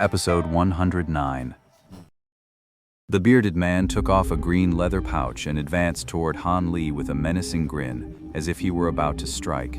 Episode 109. The bearded man took off a green leather pouch and advanced toward Han Li with a menacing grin, as if he were about to strike.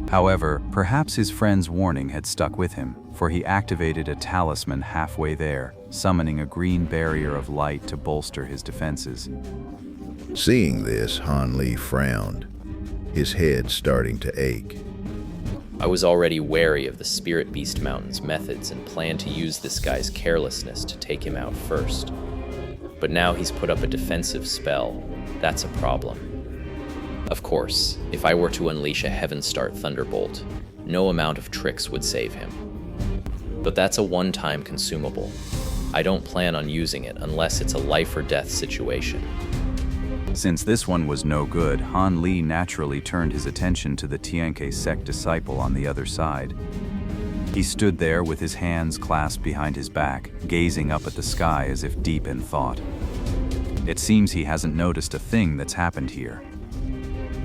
However, perhaps his friend's warning had stuck with him, for he activated a talisman halfway there, summoning a green barrier of light to bolster his defenses. Seeing this, Han Li frowned, his head starting to ache. I was already wary of the Spirit Beast Mountain's methods and planned to use this guy's carelessness to take him out first. But now he's put up a defensive spell. That's a problem. Of course, if I were to unleash a Heavenstart Thunderbolt, no amount of tricks would save him. But that's a one-time consumable. I don't plan on using it unless it's a life-or-death situation. Since this one was no good, Han Li naturally turned his attention to the Tianke sect disciple on the other side. He stood there with his hands clasped behind his back, gazing up at the sky as if deep in thought. It seems he hasn't noticed a thing that's happened here.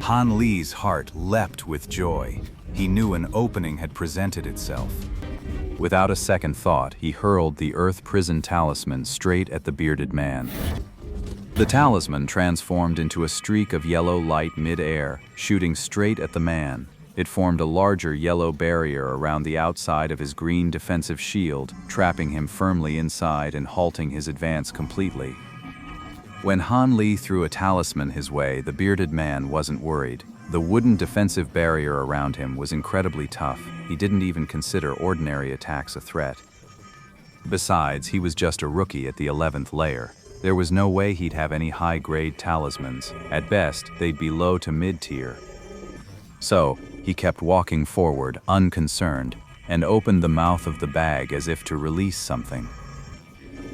Han Li's heart leapt with joy. He knew an opening had presented itself. Without a second thought, he hurled the Earth Prison Talisman straight at the bearded man. The talisman transformed into a streak of yellow light mid-air, shooting straight at the man. It formed a larger yellow barrier around the outside of his green defensive shield, trapping him firmly inside and halting his advance completely. When Han Li threw a talisman his way, the bearded man wasn't worried. The wooden defensive barrier around him was incredibly tough. He didn't even consider ordinary attacks a threat. Besides, he was just a rookie at the 11th layer. There was no way he'd have any high-grade talismans. At best, they'd be low to mid-tier. So, he kept walking forward, unconcerned, and opened the mouth of the bag as if to release something.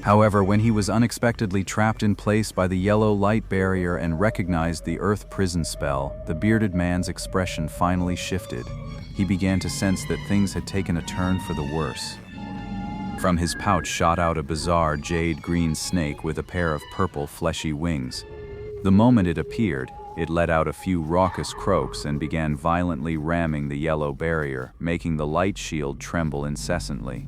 However, when he was unexpectedly trapped in place by the yellow light barrier and recognized the Earth Prison spell, the bearded man's expression finally shifted. He began to sense that things had taken a turn for the worse. From his pouch shot out a bizarre jade-green snake with a pair of purple fleshy wings. The moment it appeared, it let out a few raucous croaks and began violently ramming the yellow barrier, making the light shield tremble incessantly.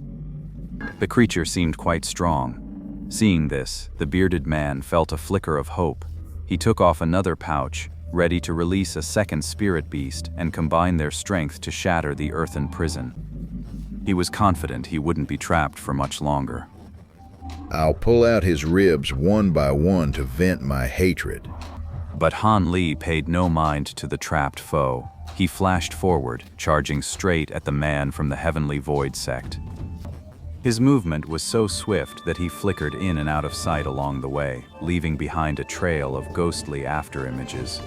The creature seemed quite strong. Seeing this, the bearded man felt a flicker of hope. He took off another pouch, ready to release a second spirit beast and combine their strength to shatter the earthen prison. He was confident he wouldn't be trapped for much longer. I'll pull out his ribs one by one to vent my hatred. But Han Li paid no mind to the trapped foe. He flashed forward, charging straight at the man from the Heavenly Void sect. His movement was so swift that he flickered in and out of sight along the way, leaving behind a trail of ghostly afterimages.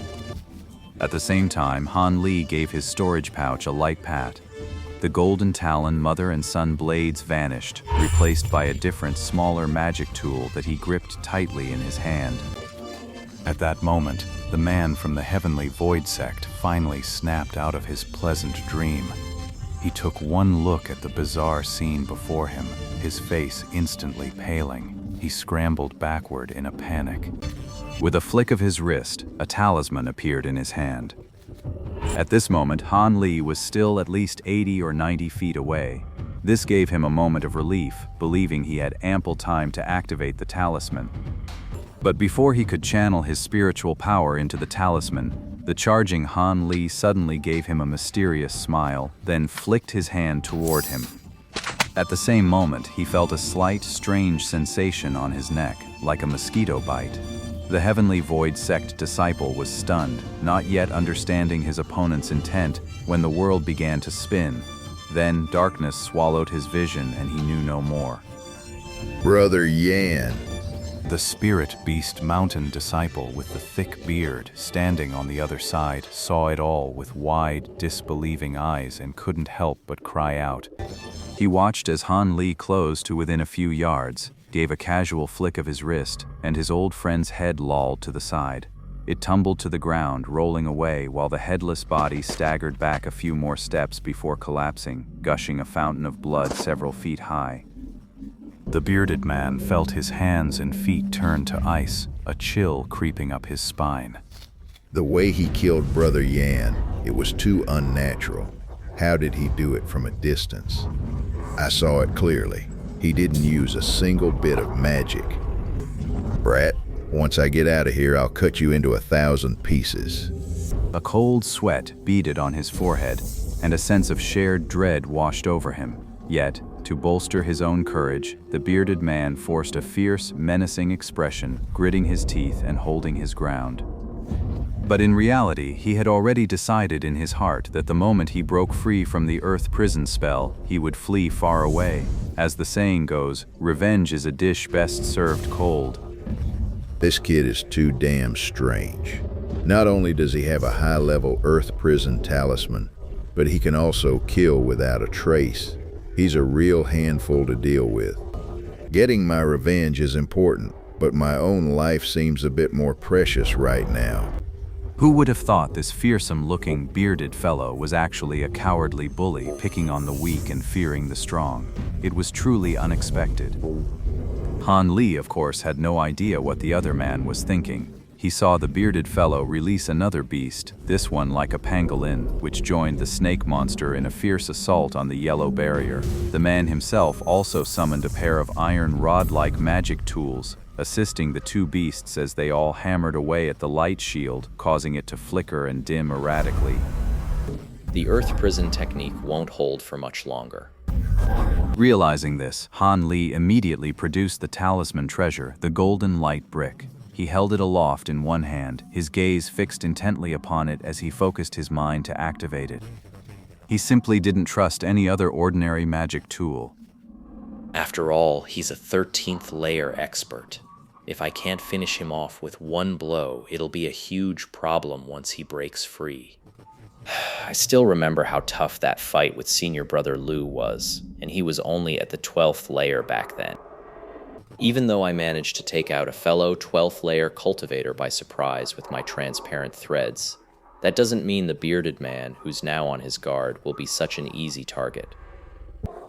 At the same time, Han Li gave his storage pouch a light pat. The golden talon mother and son blades vanished, replaced by a different, smaller magic tool that he gripped tightly in his hand. At that moment, the man from the Heavenly Void sect finally snapped out of his pleasant dream. He took one look at the bizarre scene before him, his face instantly paling. He scrambled backward in a panic. With a flick of his wrist, a talisman appeared in his hand. At this moment, Han Li was still at least 80 or 90 feet away. This gave him a moment of relief, believing he had ample time to activate the talisman. But before he could channel his spiritual power into the talisman, the charging Han Li suddenly gave him a mysterious smile, then flicked his hand toward him. At the same moment, he felt a slight, strange sensation on his neck, like a mosquito bite. The Heavenly Void sect disciple was stunned, not yet understanding his opponent's intent, when the world began to spin. Then darkness swallowed his vision and he knew no more. Brother Yan. The Spirit Beast Mountain disciple with the thick beard, standing on the other side, saw it all with wide, disbelieving eyes and couldn't help but cry out. He watched as Han Li closed to within a few yards, gave a casual flick of his wrist, and his old friend's head lolled to the side. It tumbled to the ground, rolling away while the headless body staggered back a few more steps before collapsing, gushing a fountain of blood several feet high. The bearded man felt his hands and feet turn to ice, a chill creeping up his spine. The way he killed Brother Yan, it was too unnatural. How did he do it from a distance? I saw it clearly. He didn't use a single bit of magic. Brat, once I get out of here, I'll cut you into 1,000 pieces. A cold sweat beaded on his forehead, and a sense of shared dread washed over him. Yet, to bolster his own courage, the bearded man forced a fierce, menacing expression, gritting his teeth and holding his ground. But in reality, he had already decided in his heart that the moment he broke free from the earth prison spell, he would flee far away. As the saying goes, revenge is a dish best served cold. This kid is too damn strange. Not only does he have a high-level earth prison talisman, but he can also kill without a trace. He's a real handful to deal with. Getting my revenge is important, but my own life seems a bit more precious right now. Who would have thought this fearsome-looking, bearded fellow was actually a cowardly bully picking on the weak and fearing the strong? It was truly unexpected. Han Li, of course, had no idea what the other man was thinking. He saw the bearded fellow release another beast, this one like a pangolin, which joined the snake monster in a fierce assault on the yellow barrier. The man himself also summoned a pair of iron rod-like magic tools, assisting the two beasts as they all hammered away at the light shield, causing it to flicker and dim erratically. The earth prison technique won't hold for much longer. Realizing this, Han Li immediately produced the talisman treasure, the golden light brick. He held it aloft in one hand, his gaze fixed intently upon it as he focused his mind to activate it. He simply didn't trust any other ordinary magic tool. After all, he's a 13th layer expert. If I can't finish him off with one blow, it'll be a huge problem once he breaks free. I still remember how tough that fight with senior brother Lu was, and he was only at the 12th layer back then. Even though I managed to take out a fellow 12th layer cultivator by surprise with my transparent threads, that doesn't mean the bearded man, who's now on his guard, will be such an easy target.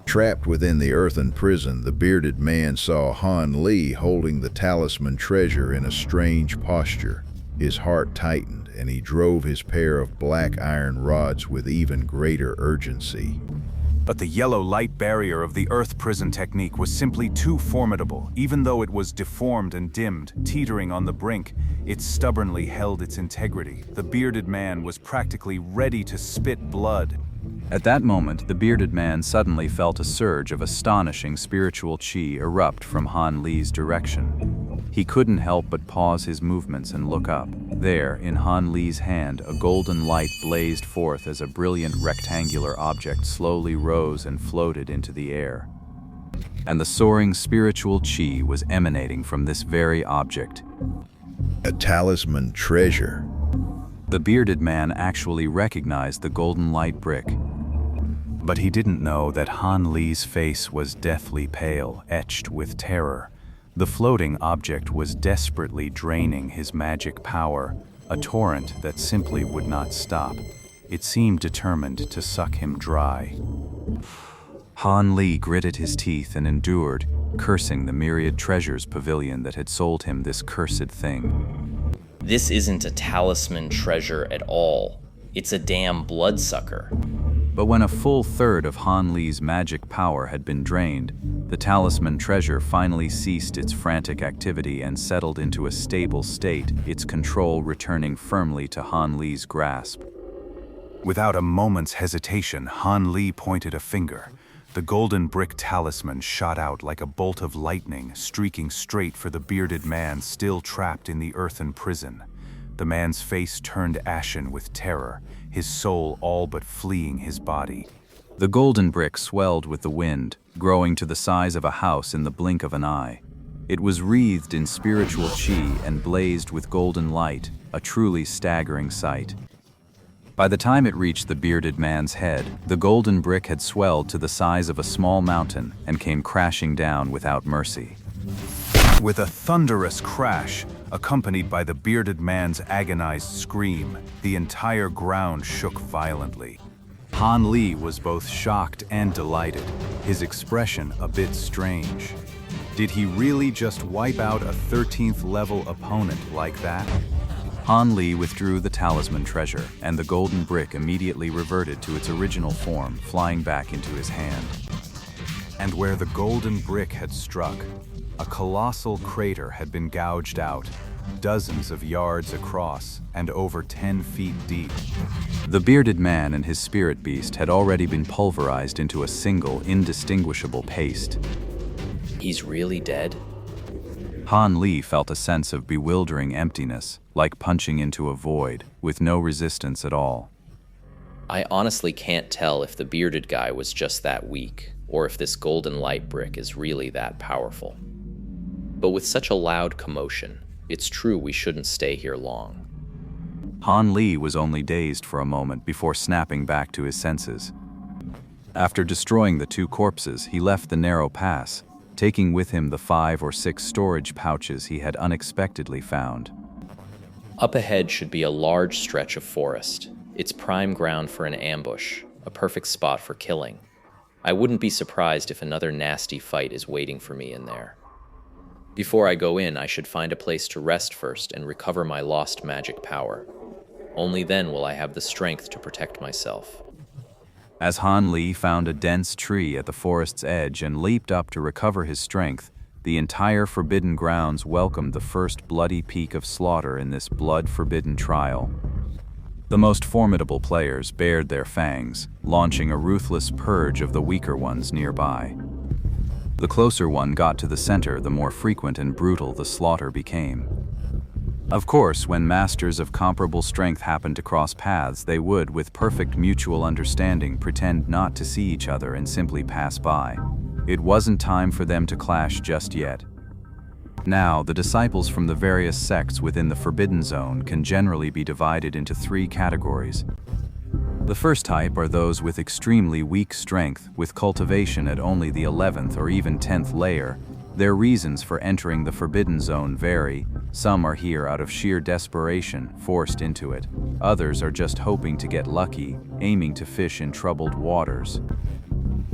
Trapped within the earthen prison, the bearded man saw Han Li holding the talisman treasure in a strange posture. His heart tightened, and he drove his pair of black iron rods with even greater urgency. But the yellow light barrier of the earth prison technique was simply too formidable. Even though it was deformed and dimmed, teetering on the brink, it stubbornly held its integrity. The bearded man was practically ready to spit blood. At that moment, the bearded man suddenly felt a surge of astonishing spiritual chi erupt from Han Li's direction. He couldn't help but pause his movements and look up. There, in Han Li's hand, a golden light blazed forth as a brilliant rectangular object slowly rose and floated into the air. And the soaring spiritual chi was emanating from this very object. A talisman treasure. The bearded man actually recognized the golden light brick. But he didn't know that Han Li's face was deathly pale, etched with terror. The floating object was desperately draining his magic power, a torrent that simply would not stop. It seemed determined to suck him dry. Han Li gritted his teeth and endured, cursing the myriad treasures pavilion that had sold him this cursed thing. This isn't a talisman treasure at all. It's a damn bloodsucker. But when a full third of Han Li's magic power had been drained, the talisman treasure finally ceased its frantic activity and settled into a stable state, its control returning firmly to Han Li's grasp. Without a moment's hesitation, Han Li pointed a finger. The golden brick talisman shot out like a bolt of lightning, streaking straight for the bearded man still trapped in the earthen prison. The man's face turned ashen with terror, his soul all but fleeing his body. The golden brick swelled with the wind, growing to the size of a house in the blink of an eye. It was wreathed in spiritual chi and blazed with golden light, a truly staggering sight. By the time it reached the bearded man's head, the golden brick had swelled to the size of a small mountain and came crashing down without mercy. With a thunderous crash, accompanied by the bearded man's agonized scream, the entire ground shook violently. Han Li was both shocked and delighted, his expression a bit strange. Did he really just wipe out a 13th level opponent like that? Han Li withdrew the talisman treasure, and the golden brick immediately reverted to its original form, flying back into his hand. And where the golden brick had struck, a colossal crater had been gouged out, dozens of yards across and over 10 feet deep. The bearded man and his spirit beast had already been pulverized into a single, indistinguishable paste. He's really dead? Han Li felt a sense of bewildering emptiness, like punching into a void, with no resistance at all. I honestly can't tell if the bearded guy was just that weak, or if this golden light brick is really that powerful. But with such a loud commotion, it's true we shouldn't stay here long. Han Li was only dazed for a moment before snapping back to his senses. After destroying the 2 corpses, he left the narrow pass, taking with him the 5 or 6 storage pouches he had unexpectedly found. Up ahead should be a large stretch of forest. It's prime ground for an ambush, a perfect spot for killing. I wouldn't be surprised if another nasty fight is waiting for me in there. Before I go in, I should find a place to rest first and recover my lost magic power. Only then will I have the strength to protect myself. As Han Li found a dense tree at the forest's edge and leaped up to recover his strength, the entire Forbidden Grounds welcomed the first bloody peak of slaughter in this blood-forbidden trial. The most formidable players bared their fangs, launching a ruthless purge of the weaker ones nearby. The closer one got to the center, the more frequent and brutal the slaughter became. Of course, when masters of comparable strength happened to cross paths, they would, with perfect mutual understanding, pretend not to see each other and simply pass by. It wasn't time for them to clash just yet. Now, the disciples from the various sects within the Forbidden Zone can generally be divided into 3 categories. The first type are those with extremely weak strength, with cultivation at only the 11th or even 10th layer. Their reasons for entering the Forbidden Zone vary. Some are here out of sheer desperation, forced into it. Others are just hoping to get lucky, aiming to fish in troubled waters.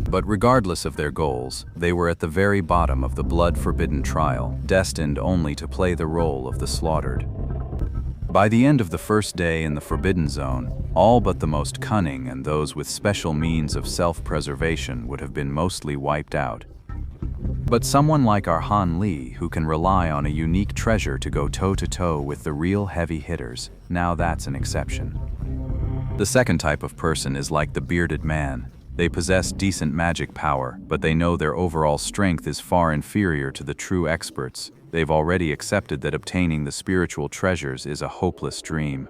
But regardless of their goals, they were at the very bottom of the blood-forbidden trial, destined only to play the role of the slaughtered. By the end of the first day in the Forbidden Zone, all but the most cunning and those with special means of self-preservation would have been mostly wiped out. But someone like our Han Li, who can rely on a unique treasure to go toe-to-toe with the real heavy hitters, now that's an exception. The second type of person is like the bearded man. They possess decent magic power, but they know their overall strength is far inferior to the true experts. They've already accepted that obtaining the spiritual treasures is a hopeless dream.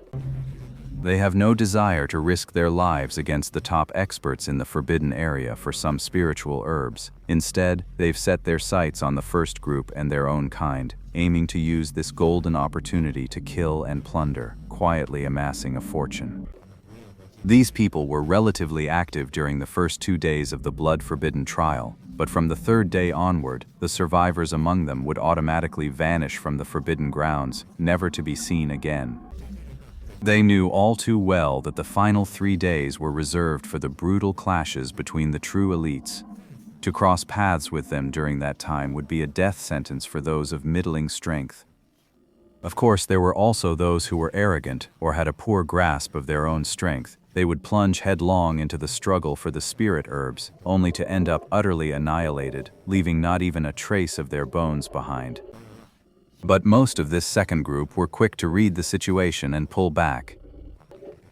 They have no desire to risk their lives against the top experts in the forbidden area for some spiritual herbs. Instead, they've set their sights on the first group and their own kind, aiming to use this golden opportunity to kill and plunder, quietly amassing a fortune. These people were relatively active during the first 2 days of the blood-forbidden trial, but from the 3rd day onward, the survivors among them would automatically vanish from the Forbidden Grounds, never to be seen again. They knew all too well that the final 3 days were reserved for the brutal clashes between the true elites. To cross paths with them during that time would be a death sentence for those of middling strength. Of course, there were also those who were arrogant or had a poor grasp of their own strength. They would plunge headlong into the struggle for the spirit herbs, only to end up utterly annihilated, leaving not even a trace of their bones behind. But most of this second group were quick to read the situation and pull back.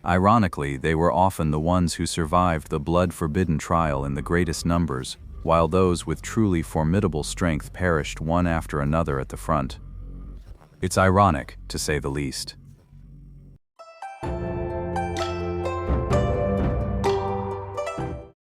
Ironically, they were often the ones who survived the blood-forbidden trial in the greatest numbers, while those with truly formidable strength perished one after another at the front. It's ironic, to say the least.